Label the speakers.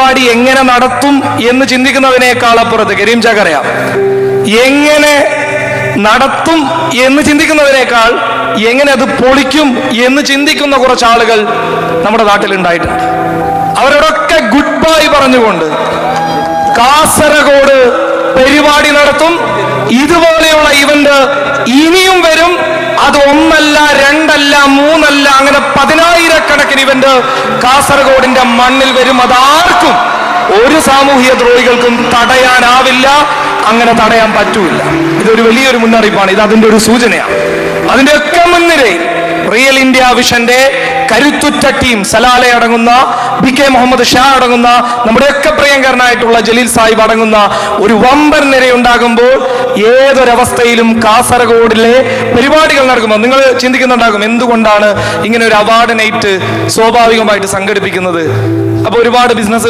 Speaker 1: പരിപാടി എങ്ങനെ നടത്തും എന്ന് ചിന്തിക്കുന്നതിനേക്കാൾ അപ്പുറത്ത് കരീം ചാക്കറിയാം, എങ്ങനെ നടത്തും എന്ന് ചിന്തിക്കുന്നതിനേക്കാൾ എങ്ങനെ അത് പൊളിക്കും എന്ന് ചിന്തിക്കുന്ന കുറച്ച് ആളുകൾ നമ്മുടെ നാട്ടിലുണ്ടായിട്ടുണ്ട്. അവരോടൊക്കെ ഗുഡ് ബൈ പറഞ്ഞുകൊണ്ട് കാസർഗോഡ് പരിപാടി നടത്തും. ഇതുപോലെയുള്ള ഇവന്റ് ഇനിയും വരും. അത് ഒന്നല്ല, രണ്ടല്ല, മൂന്നല്ല, അങ്ങനെ 10,000-കണക്കിന് ഇവന്റ് കാസർഗോഡിന്റെ മണ്ണിൽ വരും. അതാർക്കും, ഒരു സാമൂഹ്യ ദ്രോഹികൾക്കും തടയാനാവില്ല, അങ്ങനെ തടയാൻ പറ്റൂല. ഇതൊരു വലിയൊരു മുന്നറിയിപ്പാണ്. ഇത് അതിന്റെ ഒരു സൂചനയാണ്. അതിന്റെയൊക്കെ മുൻനിരയിൽ റിയൽ ഇന്ത്യ വിഷന്റെ കരുത്തുറ്റ ടീം, സലാലെ അടങ്ങുന്ന, BK മുഹമ്മദ് ഷാ അടങ്ങുന്ന, നമ്മുടെയൊക്കെ പ്രിയങ്കരനായിട്ടുള്ള ജലീൽ സാഹിബ് അടങ്ങുന്ന ഒരു വമ്പൻ നിരയുണ്ടാകുമ്പോൾ ഏതൊരവസ്ഥയിലും കാസർഗോഡിലെ പരിപാടികൾ നടക്കുമ്പോൾ നിങ്ങൾ ചിന്തിക്കുന്നുണ്ടാകും, എന്തുകൊണ്ടാണ് ഇങ്ങനെ ഒരു അവാർഡ് നൈറ്റ് സ്വാഭാവികമായിട്ട് സംഘടിപ്പിക്കുന്നത്? അപ്പൊ ഒരുപാട് ബിസിനസ്